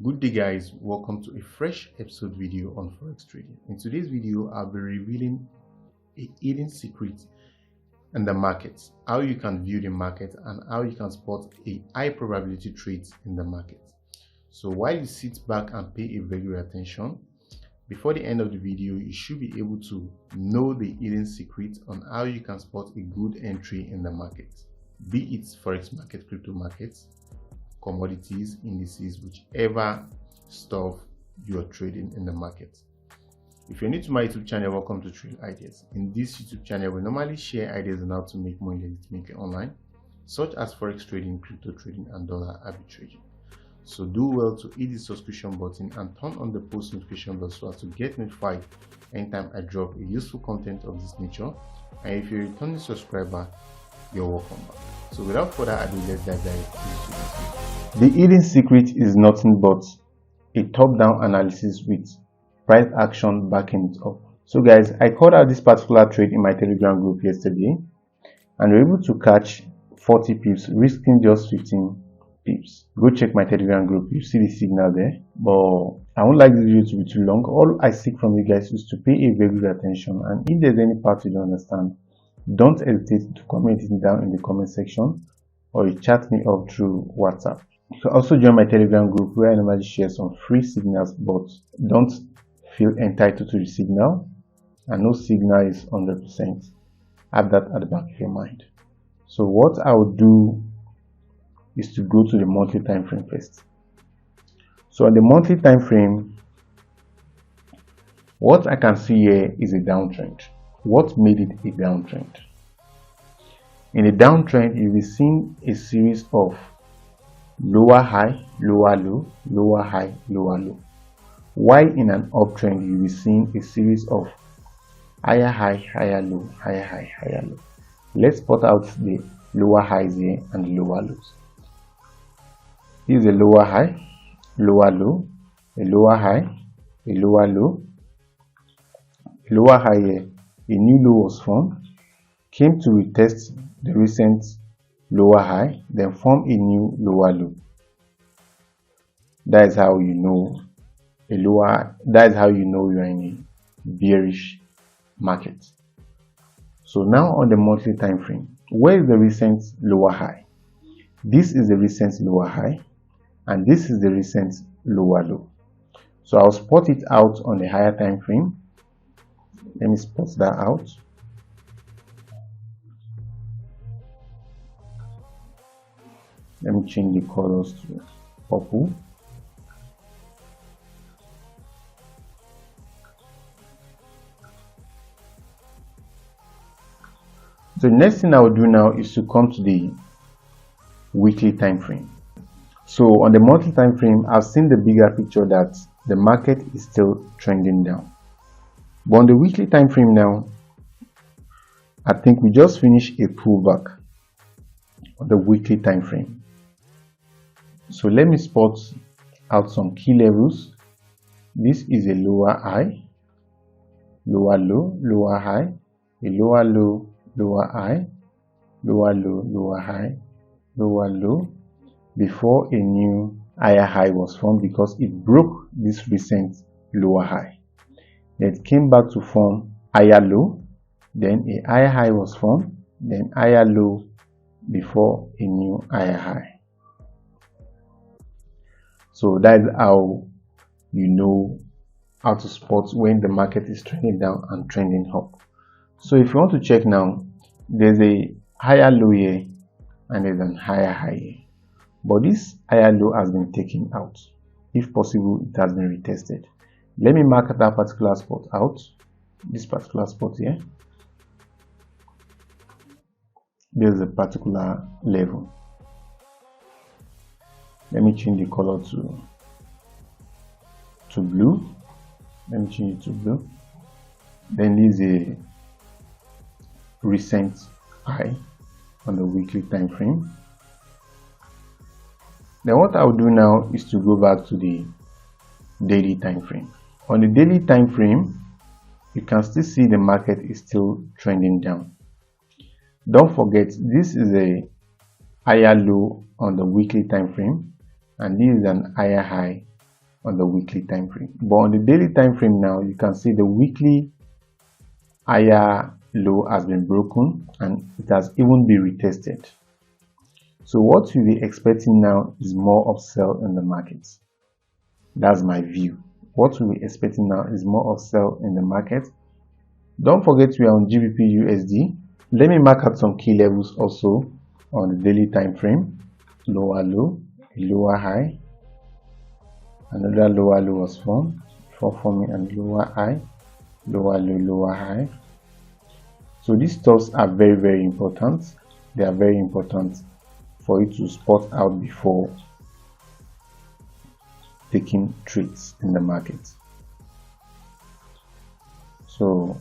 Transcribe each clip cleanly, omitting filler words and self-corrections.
Good day guys, welcome to a fresh episode video on forex trading. In today's video I'll be revealing a hidden secret in the market, how you can view the market and how you can spot a high probability trades in the market. So while you sit back and pay a regular attention, before the end of the video you should be able to know the hidden secret on how you can spot a good entry in the market, be it forex market, crypto markets, commodities, indices, whichever stuff you are trading in the market. If you're new to my YouTube channel, welcome to Trade Ideas. In this YouTube channel, we normally share ideas on how to make money legitimately online, such as forex trading, crypto trading, and dollar arbitraging. So do well to hit the subscription button and turn on the post notification bell so as to get notified anytime I drop a useful content of this nature. And if you're a returning subscriber, you're welcome back. So without further ado, let's dive directly into this video. The hidden secret is nothing but a top-down analysis with price action backing it up. So guys, I called out this particular trade in my Telegram group yesterday and we were able to catch 40 pips, risking just 15 pips. Go check my Telegram group, you see the signal there. But I won't like this video to be too long. All I seek from you guys is to pay a very good attention, and if there's any part you don't understand, don't hesitate to comment it down in the comment section or you chat me up through WhatsApp. You can also join my Telegram group where I normally share some free signals, but don't feel entitled to the signal, and no signal is 100%. Have that at the back of your mind. So what I will do is to go to the monthly time frame first. So on the monthly time frame, what I can see here is a downtrend. What made it a downtrend? In a downtrend, you'll be seeing a series of lower high, lower low, lower high, lower low. While in an uptrend, you'll be seeing a series of higher high, higher low, higher high, higher low. Let's spot out the lower highs here and the lower lows. This is a lower high, lower low, a lower high, a lower low, a lower high here. A new low was formed, came to retest the recent lower high, then form a new lower low. That is how you know you're in a bearish market. So now on the monthly time frame, where is the recent lower high? This is the recent lower high and this is the recent lower low. So I'll spot it out on the higher time frame. Let me spot that out. Let me change the colors to purple. The next thing I will do now is to come to the weekly time frame. So on the monthly time frame, I've seen the bigger picture that the market is still trending down. But on the weekly time frame now, I think we just finished a pullback on the weekly time frame. So let me spot out some key levels. This is a lower high, lower low, lower high, a lower low, lower high, lower low, lower high, lower low, before a new higher high was formed because it broke this recent lower high. It came back to form higher low, then a higher high was formed, then higher low before a new higher high. So that is how you know how to spot when the market is trending down and trending up. So if you want to check now, there's a higher low here and there's an higher high here. But this higher low has been taken out. If possible, it has been retested. Let me mark that particular spot out, this particular spot here. There's a particular level. Let me change the color to blue. Let me change it to blue. Then this is a recent high on the weekly time frame. Then what I'll do now is to go back to the daily time frame. On the daily time frame, you can still see the market is still trending down. Don't forget, this is a higher low on the weekly time frame and this is an higher high on the weekly time frame. But on the daily time frame now, you can see the weekly higher low has been broken and it has even been retested. So what you'll be expecting now is more upsell in the market. That's my view. What we'll be expecting now is more upsell in the market. Don't forget we are on GBP USD. Let me mark out some key levels also on the daily time frame. Lower low, lower high, another lower low was formed before forming a lower high, lower low, lower high. So these stocks are very, very important. They are very important for you to spot out before taking trades in the market. So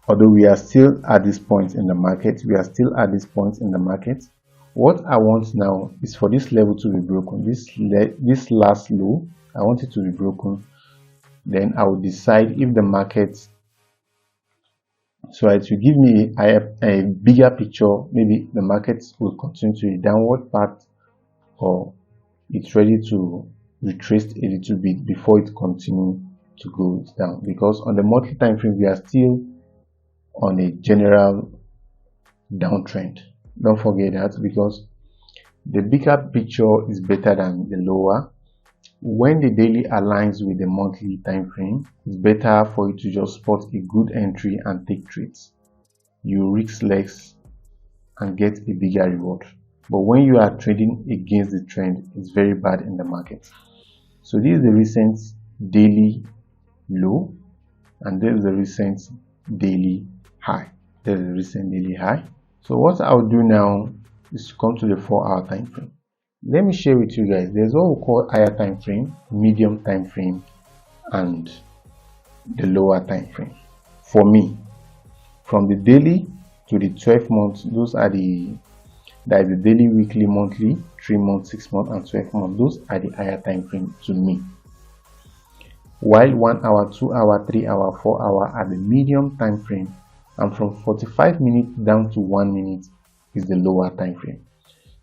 although we are still at this point in the market, what I want now is for this level to be broken. This last low, I want it to be broken. Then I will decide if the market, so it will give me a bigger picture. Maybe the market will continue to a downward path, or it's ready to retrace a little bit before it continues to go down. Because on the monthly time frame, we are still on a general downtrend. Don't forget that, because the bigger picture is better than the lower. When the daily aligns with the monthly time frame, it's better for you to just spot a good entry and take trades. You risk less and get a bigger reward. But when you are trading against the trend, it's very bad in the market. So this is the recent daily low, and this is the recent daily high. There's a recent daily high. So what I'll do now is to come to the 4-hour time frame. Let me share with you guys. There's what we call higher time frame, medium time frame, and the lower time frame. For me, from the daily to the 12 months, that is the daily, weekly, monthly, 3 months, 6 months, and 12 months. Those are the higher time frame to me. While 1 hour, 2 hour, 3 hour, 4 hour are the medium time frame, and from 45 minutes down to 1 minute is the lower time frame.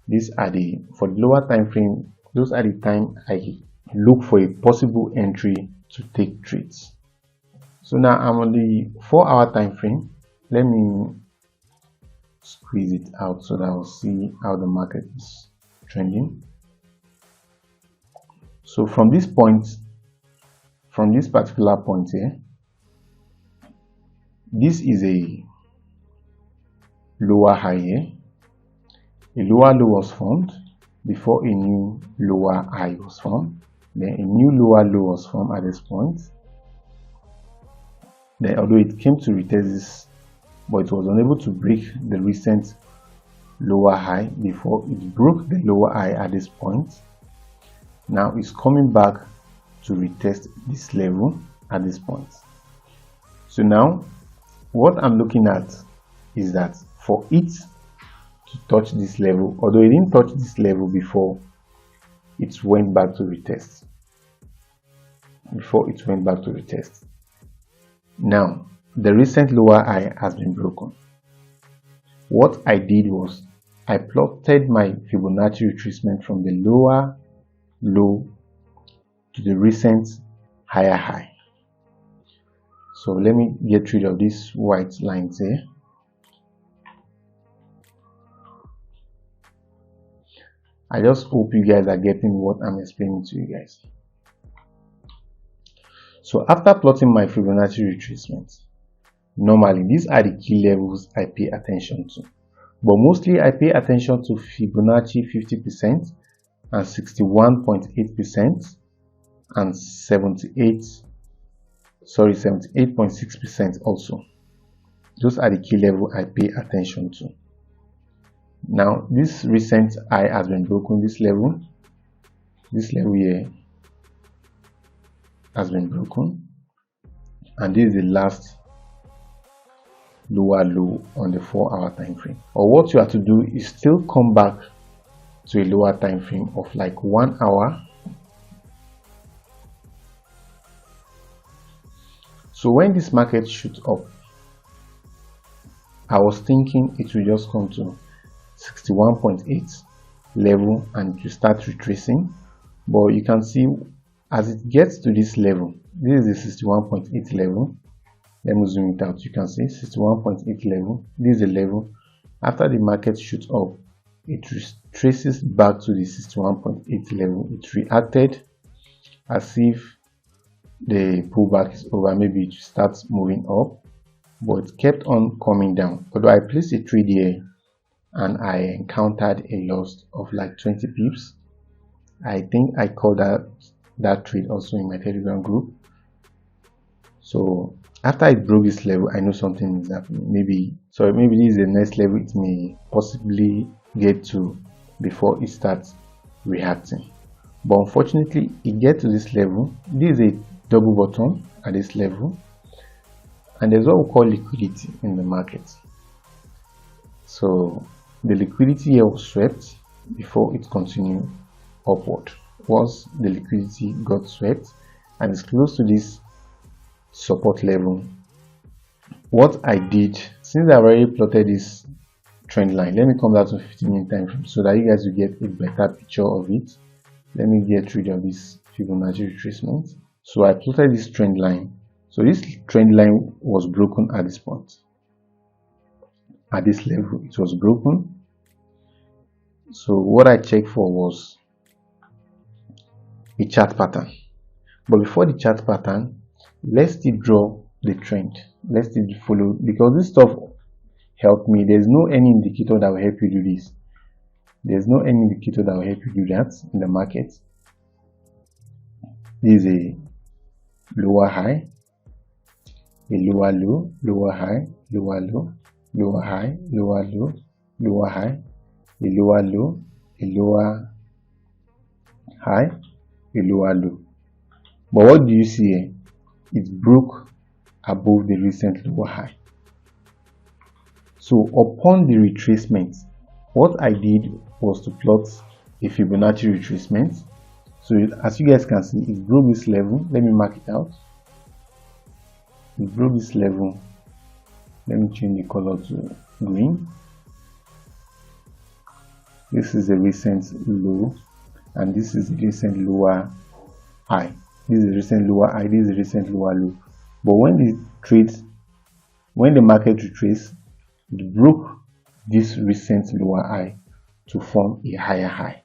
For the lower time frame, those are the time I look for a possible entry to take trades. So now I'm on the 4-hour time frame. Let me squeeze it out so that I'll see how the market is trending. So from this particular point here, this is a lower high here. A lower low was formed before a new lower high was formed. Then a new lower low was formed at this point. Then although it came to retest this, but it was unable to break the recent lower high before it broke the lower high at this point. Now it's coming back to retest this level at this point. So now what I'm looking at is that for it to touch this level, although it didn't touch this level before, it went back to retest. Now the recent lower high has been broken. What I did was I plotted my Fibonacci retracement from the lower low to the recent higher high. So let me get rid of these white lines here. I just hope you guys are getting what I'm explaining to you guys. So after plotting my Fibonacci retracement, normally these are the key levels I pay attention to. But mostly I pay attention to Fibonacci 50% and 61.8% and 78.6% also. Those are the key level I pay attention to. Now this recent high has been broken. This level here has been broken, and this is the last lower low on the 4-hour time frame. Or what you have to do is still come back to a lower time frame of like 1 hour. So when this market shoots up, I was thinking it will just come to 61.8 level and to start retracing. But you can see as it gets to this level, this is the 61.8 level. Let me zoom it out. You can see 61.8 level. This is the level. After the market shoots up, it traces back to the 61.8 level. It reacted as if the pullback is over. Maybe it starts moving up, but it kept on coming down. Although I placed a trade here and I encountered a loss of like 20 pips. I think I called that trade also in my Telegram group. So after it broke this level, I know something is happening. Maybe this is the next level it may possibly get to before it starts reacting. But unfortunately, it gets to this level. This is a double bottom at this level, and there's what we call liquidity in the market. So the liquidity here was swept before it continued upward. Once the liquidity got swept and is close to this support level, what I did, since I already plotted this trend line, let me come down to 15-minute time frame so that you guys will get a better picture of it. Let me get rid of this Fibonacci retracement. So I plotted this trend line. So this trend line was broken at this point. At this level, it was broken. So what I checked for was a chart pattern. But before the chart pattern, let's still draw the trend. Let's still follow, because this stuff helped me. There's no any indicator that will help you do this. There's no any indicator that will help you do that in the market. This is a lower high, a lower low, lower high, lower low, lower high, lower low, lower high, a lower low, a lower high, a lower low. But what do you see here? It broke above the recent lower high. So upon the retracement, what I did was to plot a Fibonacci retracement. So as you guys can see, it broke this level. Let me mark it out. It broke this level. Let me change the color to green. This is the recent low, and this is the recent lower high. This is the recent lower high, this is the recent lower low. But when the market retraced, it broke this recent lower high to form a higher high.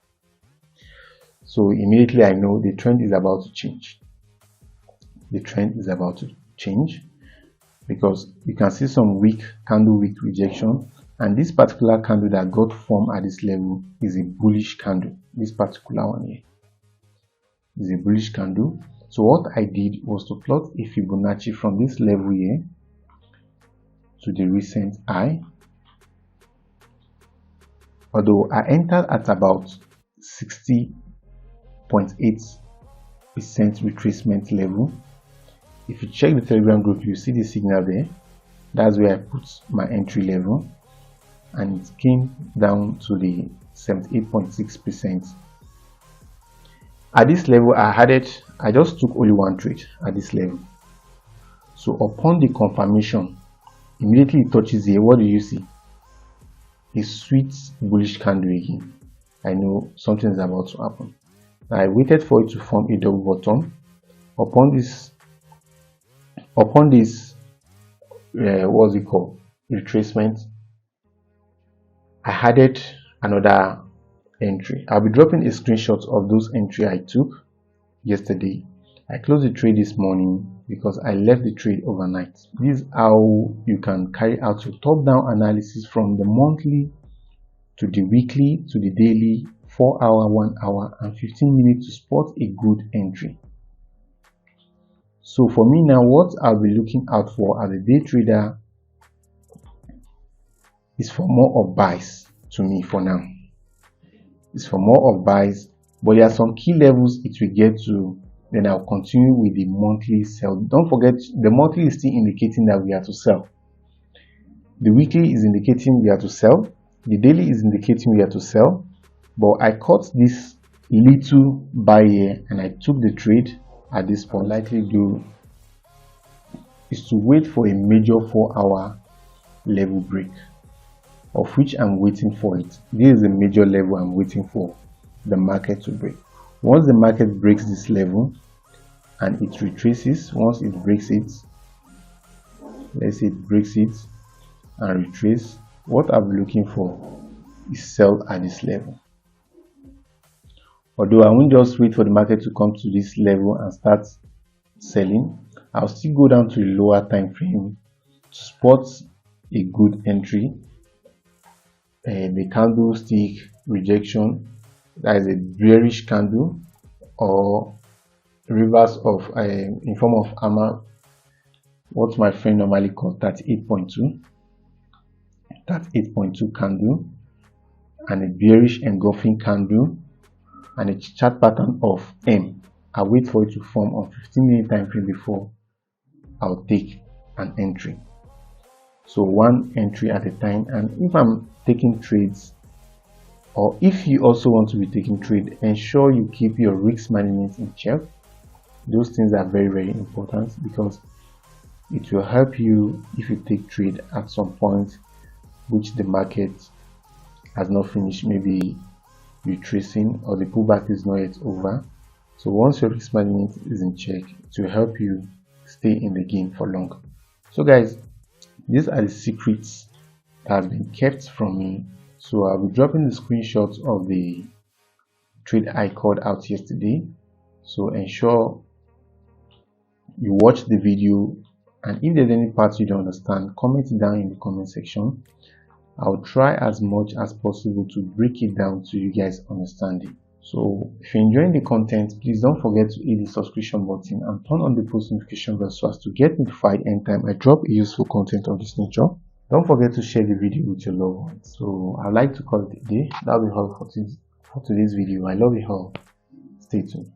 So immediately I know the trend is about to change. The trend is about to change because you can see some weak candle wick rejection, and this particular candle that got formed at this level is a bullish candle. This particular one here is a bullish candle. So what I did was to plot a Fibonacci from this level here to the recent high. Although I entered at about 60.8% retracement level. If you check the Telegram group, you see the signal there. That's where I put my entry level, and it came down to the 78.6%. At this level, I just took only one trade at this level. So upon the confirmation, immediately it touches here. What do you see? A sweet bullish candle again. I know something is about to happen. I waited for it to form a double bottom. Upon this what's it called, retracement, I added another entry. I'll be dropping a screenshot of those entry I took yesterday. I closed the trade this morning because I left the trade overnight. This is how you can carry out your top-down analysis from the monthly to the weekly to the daily, 4 hour, 1 hour, and 15 minutes to spot a good entry. So for me now, what I'll be looking out for as a day trader is for more of buys. To me, for now, it's for more of buys, but there are some key levels it will get to. Then I'll continue with the monthly sell. Don't forget, the monthly is still indicating that we are to sell. The weekly is indicating we are to sell. The daily is indicating we are to sell. But I caught this little buy here and I took the trade at this point. Likely do is to wait for a major 4-hour level break, of which I'm waiting for it. This is a major level I'm waiting for the market to break. Once the market breaks this level and it retraces, once it breaks it, let's say it breaks it and retrace, what I'll be looking for is sell at this level. Although I won't just wait for the market to come to this level and start selling, I'll still go down to a lower time frame to spot a good entry. The candlestick rejection, that is a bearish candle, or reverse of in form of hammer, what my friend normally calls 38.2 candle, and a bearish engulfing candle, and a chart pattern of M. I wait for it to form on 15-minute time frame before I'll take an entry. So one entry at a time. And if I'm taking trades, or if you also want to be taking trade, ensure you keep your risk management in check. Those things are very, very important, because it will help you if you take trade at some point which the market has not finished, maybe retracing, or the pullback is not yet over. So once your risk management is in check, it will help you stay in the game for long. So guys, these are the secrets that have been kept from me. So I'll be dropping the screenshots of the trade I called out yesterday. So ensure you watch the video, and if there's any parts you don't understand, comment it down in the comment section. I'll try as much as possible to break it down to you guys understanding. So if you're enjoying the content, please don't forget to hit the subscription button and turn on the post notification bell so as to get notified anytime I drop a useful content of this nature. Don't forget to share the video with your loved ones. So I'd like to call it a day. That'll be all for today's video. I love you all. Stay tuned.